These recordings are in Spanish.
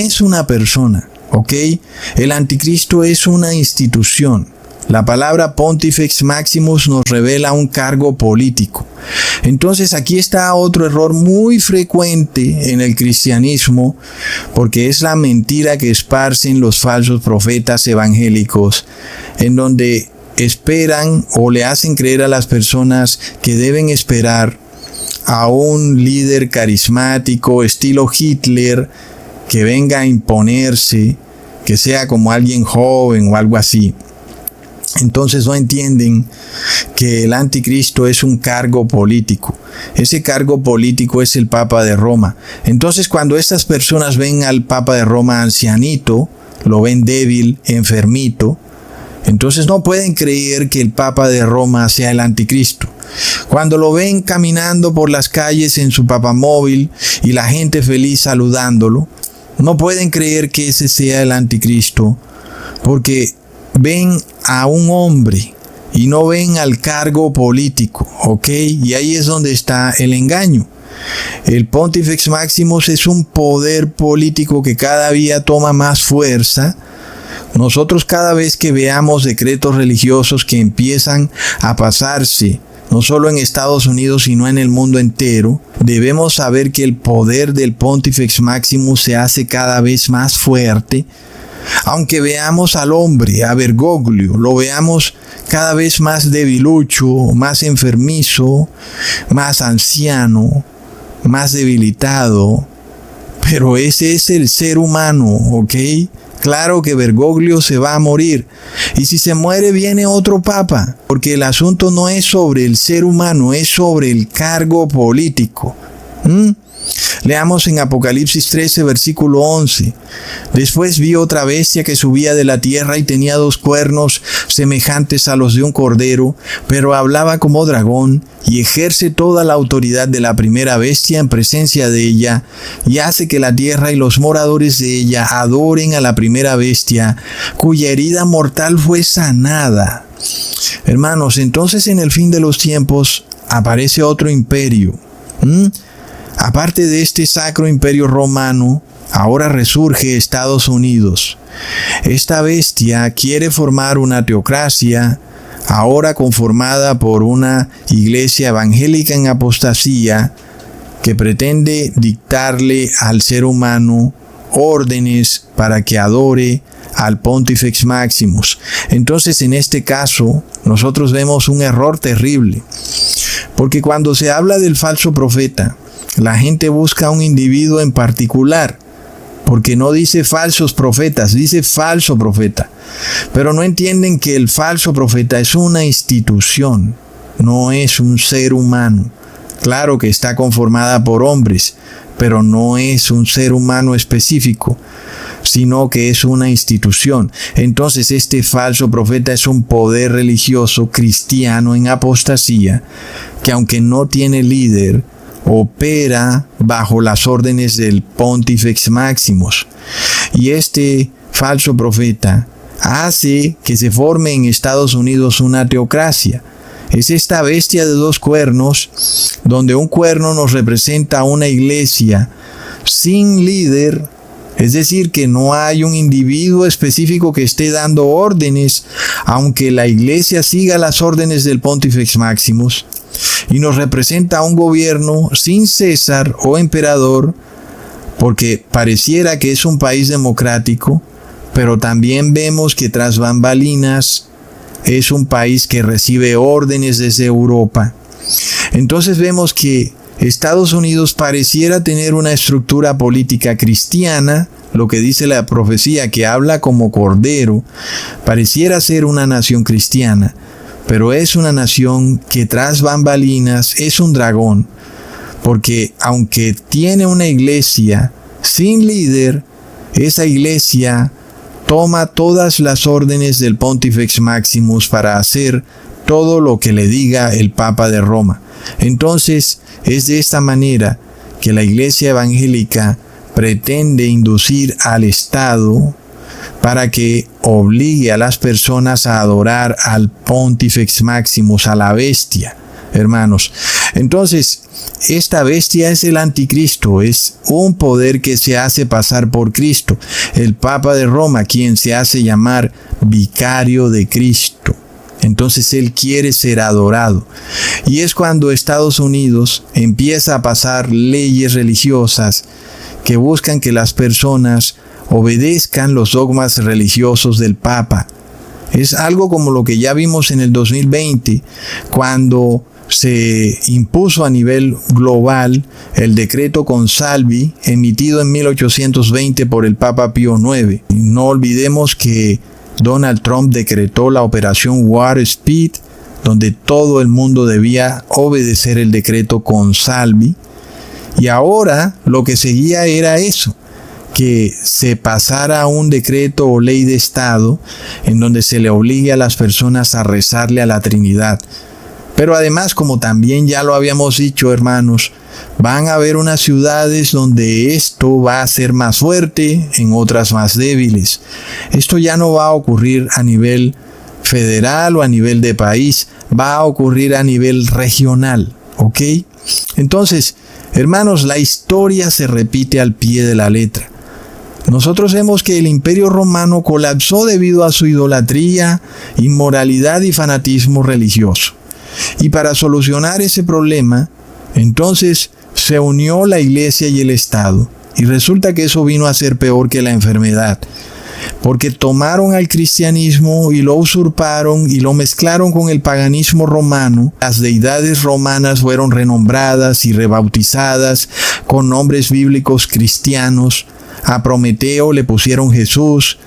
es una persona, ¿ok? El anticristo es una institución. La palabra Pontifex Maximus nos revela un cargo político. Entonces aquí está otro error muy frecuente en el cristianismo, porque es la mentira que esparcen los falsos profetas evangélicos, en donde esperan o le hacen creer a las personas que deben esperar a un líder carismático estilo Hitler que venga a imponerse, que sea como alguien joven o algo así. Entonces no entienden que el anticristo es un cargo político. Ese cargo político es el Papa de Roma. Entonces cuando estas personas ven al Papa de Roma ancianito, lo ven débil, enfermito, entonces no pueden creer que el Papa de Roma sea el anticristo. Cuando lo ven caminando por las calles en su papamóvil y la gente feliz saludándolo, no pueden creer que ese sea el anticristo, porque ven a un hombre y no ven al cargo político, ¿ok? Y ahí es donde está el engaño. El Pontifex Maximus es un poder político que cada día toma más fuerza. Nosotros cada vez que veamos decretos religiosos que empiezan a pasarse, no solo en Estados Unidos, sino en el mundo entero, debemos saber que el poder del Pontifex Maximus se hace cada vez más fuerte. Aunque veamos al hombre, a Bergoglio, lo veamos cada vez más debilucho, más enfermizo, más anciano, más debilitado, pero ese es el ser humano, ¿ok? Claro que Bergoglio se va a morir, y si se muere viene otro papa, porque el asunto no es sobre el ser humano, es sobre el cargo político. Leamos en Apocalipsis 13, versículo 11. Después vi otra bestia que subía de la tierra y tenía 2 cuernos semejantes a los de un cordero, pero hablaba como dragón y ejerce toda la autoridad de la primera bestia en presencia de ella, y hace que la tierra y los moradores de ella adoren a la primera bestia, cuya herida mortal fue sanada. Hermanos, entonces en el fin de los tiempos aparece otro imperio. Aparte de este sacro imperio romano, ahora resurge Estados Unidos. Esta bestia quiere formar una teocracia, ahora conformada por una iglesia evangélica en apostasía, que pretende dictarle al ser humano órdenes para que adore al Pontifex Maximus. Entonces, en este caso, nosotros vemos un error terrible, porque cuando se habla del falso profeta, la gente busca a un individuo en particular, porque no dice falsos profetas, dice falso profeta. Pero no entienden que el falso profeta es una institución, no es un ser humano. Claro que está conformada por hombres, pero no es un ser humano específico, sino que es una institución. Entonces este falso profeta es un poder religioso cristiano en apostasía, que aunque no tiene líder, opera bajo las órdenes del Pontifex Maximus. Y este falso profeta hace que se forme en Estados Unidos una teocracia. Es esta bestia de 2 cuernos, donde un cuerno nos representa a una iglesia sin líder, es decir, que no hay un individuo específico que esté dando órdenes, aunque la iglesia siga las órdenes del Pontifex Maximus. Y nos representa a un gobierno sin César o emperador, porque pareciera que es un país democrático, pero también vemos que tras bambalinas es un país que recibe órdenes desde Europa. Entonces vemos que Estados Unidos pareciera tener una estructura política cristiana, lo que dice la profecía, que habla como cordero, pareciera ser una nación cristiana, pero es una nación que tras bambalinas es un dragón, porque aunque tiene una iglesia sin líder, esa iglesia toma todas las órdenes del Pontifex Maximus para hacer todo lo que le diga el Papa de Roma. Entonces, es de esta manera que la iglesia evangélica pretende inducir al Estado para que obligue a las personas a adorar al Pontifex Maximus, a la bestia, hermanos. Entonces, esta bestia es el anticristo, es un poder que se hace pasar por Cristo, el Papa de Roma, quien se hace llamar vicario de Cristo. Entonces él quiere ser adorado. Y es cuando Estados Unidos empieza a pasar leyes religiosas que buscan que las personas obedezcan los dogmas religiosos del Papa. Es algo como lo que ya vimos en el 2020, cuando se impuso a nivel global el decreto Consalvi, emitido en 1820 por el Papa Pío IX. Y no olvidemos que Donald Trump decretó la operación Warp Speed, donde todo el mundo debía obedecer el decreto Consalvi. Y ahora lo que seguía era eso, que se pasara un decreto o ley de Estado en donde se le obligue a las personas a rezarle a la Trinidad. Pero además, como también ya lo habíamos dicho, hermanos, van a haber unas ciudades donde esto va a ser más fuerte, en otras más débiles. Esto ya no va a ocurrir a nivel federal o a nivel de país, va a ocurrir a nivel regional, ¿ok? Entonces, hermanos, la historia se repite al pie de la letra. Nosotros vemos que el Imperio Romano colapsó debido a su idolatría, inmoralidad y fanatismo religioso. Y para solucionar ese problema, entonces se unió la Iglesia y el Estado. Y resulta que eso vino a ser peor que la enfermedad, porque tomaron al cristianismo y lo usurparon y lo mezclaron con el paganismo romano. Las deidades romanas fueron renombradas y rebautizadas con nombres bíblicos cristianos. A Prometeo le pusieron Jesús.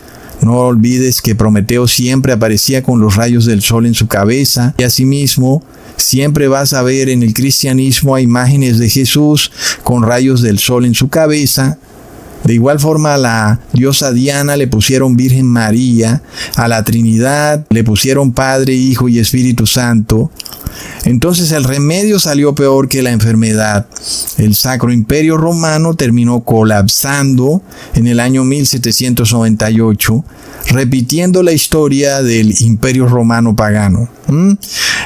No olvides que Prometeo siempre aparecía con los rayos del sol en su cabeza. Y asimismo, siempre vas a ver en el cristianismo a imágenes de Jesús con rayos del sol en su cabeza. De igual forma, a la diosa Diana le pusieron Virgen María. A la Trinidad le pusieron Padre, Hijo y Espíritu Santo. Entonces el remedio salió peor que la enfermedad. El Sacro Imperio Romano terminó colapsando en el año 1798, repitiendo la historia del Imperio Romano pagano.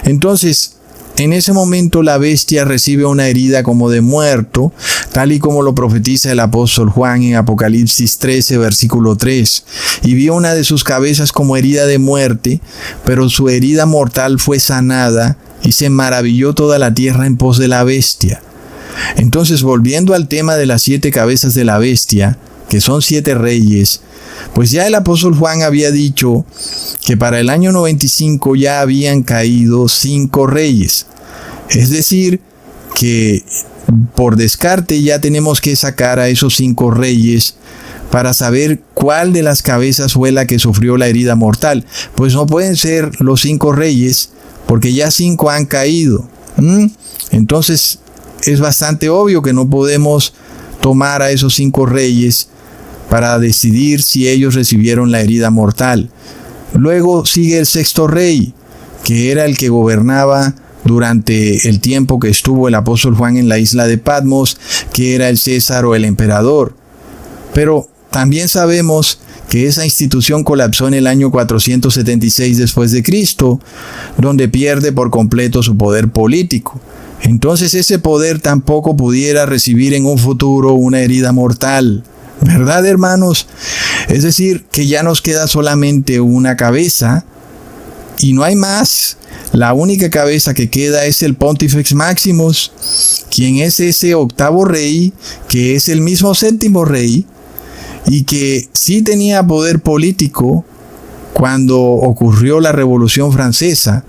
Entonces, en ese momento la bestia recibe una herida como de muerto, tal y como lo profetiza el apóstol Juan en Apocalipsis 13, versículo 3. Y vio una de sus cabezas como herida de muerte, pero su herida mortal fue sanada, y se maravilló toda la tierra en pos de la bestia. Entonces, volviendo al tema de las 7 cabezas de la bestia, que son 7 reyes, pues ya el apóstol Juan había dicho que para el año 95 ya habían caído 5 reyes. Es decir, que por descarte ya tenemos que sacar a esos 5 reyes para saber cuál de las cabezas fue la que sufrió la herida mortal. Pues no pueden ser los 5 reyes, porque ya 5 han caído. Entonces es bastante obvio que no podemos tomar a esos 5 reyes para decidir si ellos recibieron la herida mortal. Luego sigue el 6º rey, que era el que gobernaba durante el tiempo que estuvo el apóstol Juan en la isla de Patmos, que era el César o el emperador. Pero también sabemos que esa institución colapsó en el año 476 después de Cristo, donde pierde por completo su poder político. Entonces ese poder tampoco pudiera recibir en un futuro una herida mortal. ¿Verdad, hermanos? Es decir, que ya nos queda solamente una cabeza y no hay más. La única cabeza que queda es el Pontifex Maximus, quien es ese 8º rey, que es el mismo 7º rey, y que sí tenía poder político cuando ocurrió la Revolución Francesa,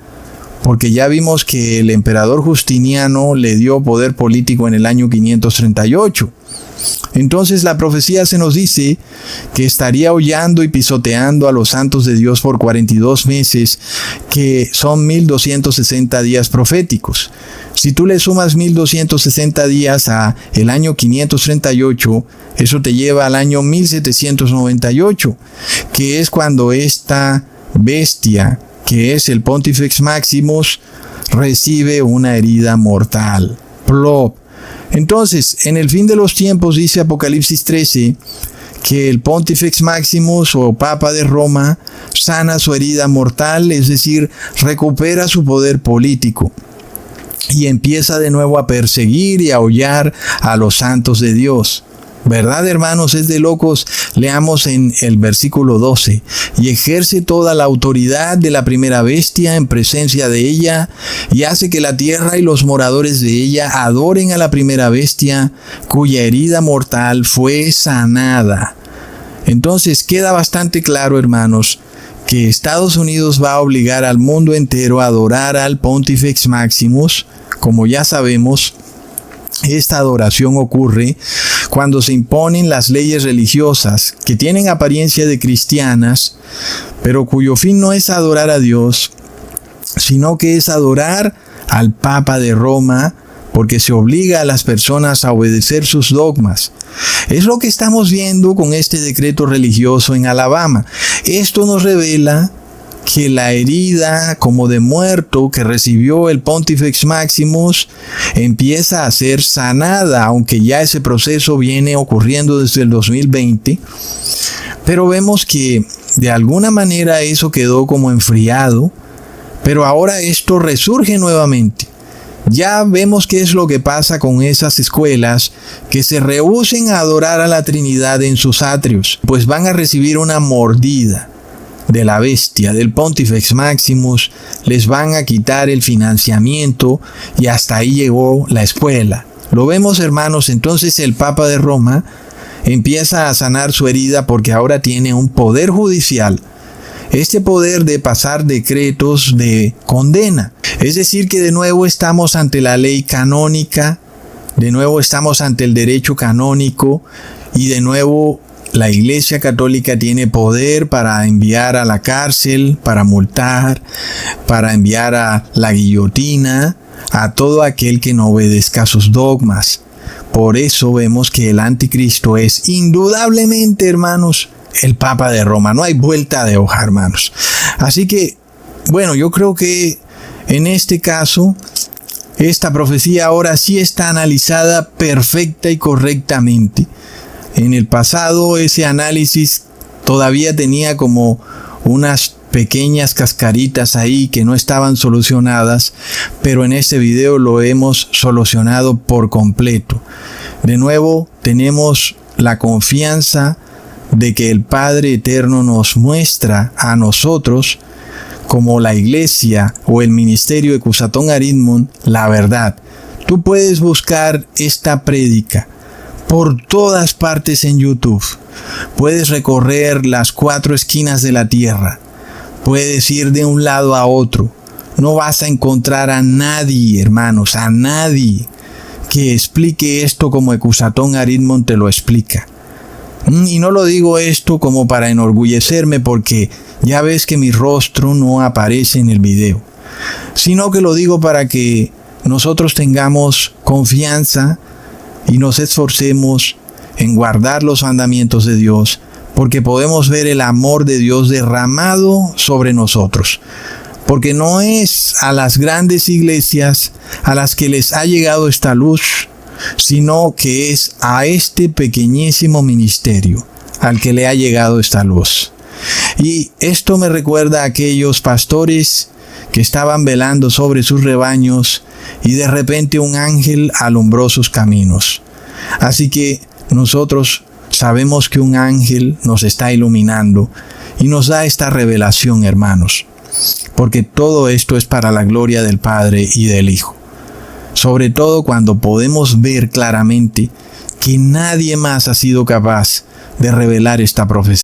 porque ya vimos que el emperador Justiniano le dio poder político en el año 538. Entonces la profecía se nos dice que estaría hollando y pisoteando a los santos de Dios por 42 meses, que son 1260 días proféticos. Si tú le sumas 1260 días a el año 538, eso te lleva al año 1798, que es cuando esta bestia, que es el Pontifex Maximus, recibe una herida mortal. Plop. Entonces, en el fin de los tiempos, dice Apocalipsis 13, que el Pontifex Maximus o Papa de Roma sana su herida mortal, es decir, recupera su poder político. y empieza de nuevo a perseguir y a hollar a los santos de Dios. ¿Verdad, hermanos? Es de locos. Leamos en el versículo 12. Y ejerce toda la autoridad de la primera bestia en presencia de ella, y hace que la tierra y los moradores de ella adoren a la primera bestia, cuya herida mortal fue sanada. Entonces queda bastante claro, hermanos, que Estados Unidos va a obligar al mundo entero a adorar al Pontifex Maximus. Como ya sabemos, esta adoración ocurre cuando se imponen las leyes religiosas que tienen apariencia de cristianas, pero cuyo fin no es adorar a Dios, sino que es adorar al Papa de Roma, porque se obliga a las personas a obedecer sus dogmas. Es lo que estamos viendo con este decreto religioso en Alabama. Esto nos revela que la herida como de muerto que recibió el Pontifex Maximus empieza a ser sanada, aunque ya ese proceso viene ocurriendo desde el 2020. Pero vemos que de alguna manera eso quedó como enfriado, pero ahora esto resurge nuevamente. Ya vemos qué es lo que pasa con esas escuelas que se rehúsen a adorar a la Trinidad en sus atrios, pues van a recibir una mordida de la bestia, del Pontifex Maximus, les van a quitar el financiamiento y hasta ahí llegó la escuela. Lo vemos, hermanos. Entonces el Papa de Roma empieza a sanar su herida porque ahora tiene un poder judicial. Este poder de pasar decretos de condena. Es decir, que de nuevo estamos ante la ley canónica, de nuevo estamos ante el derecho canónico y de nuevo la Iglesia Católica tiene poder para enviar a la cárcel, para multar, para enviar a la guillotina a todo aquel que no obedezca sus dogmas. Por eso vemos que el anticristo es indudablemente, hermanos, el Papa de Roma. No hay vuelta de hoja, hermanos. Así que, bueno, yo creo que en este caso, esta profecía ahora sí está analizada perfecta y correctamente. En el pasado ese análisis todavía tenía como unas pequeñas cascaritas ahí que no estaban solucionadas, pero en este video lo hemos solucionado por completo. De nuevo tenemos la confianza de que el Padre Eterno nos muestra a nosotros, como la iglesia o el ministerio de Ecusatón Aritmon, la verdad. Tú puedes buscar esta prédica por todas partes en YouTube. Puedes recorrer las 4 esquinas de la tierra. Puedes ir de un lado a otro. No vas a encontrar a nadie, hermanos, a nadie que explique esto como Ecusatón Aritmon te lo explica. Y no lo digo esto como para enorgullecerme, porque ya ves que mi rostro no aparece en el video, sino que lo digo para que nosotros tengamos confianza y nos esforcemos en guardar los mandamientos de Dios, porque podemos ver el amor de Dios derramado sobre nosotros. Porque no es a las grandes iglesias a las que les ha llegado esta luz, sino que es a este pequeñísimo ministerio al que le ha llegado esta luz. Y esto me recuerda a aquellos pastores que estaban velando sobre sus rebaños y de repente un ángel alumbró sus caminos. Así que nosotros sabemos que un ángel nos está iluminando y nos da esta revelación, hermanos, porque todo esto es para la gloria del Padre y del Hijo. Sobre todo cuando podemos ver claramente que nadie más ha sido capaz de revelar esta profecía.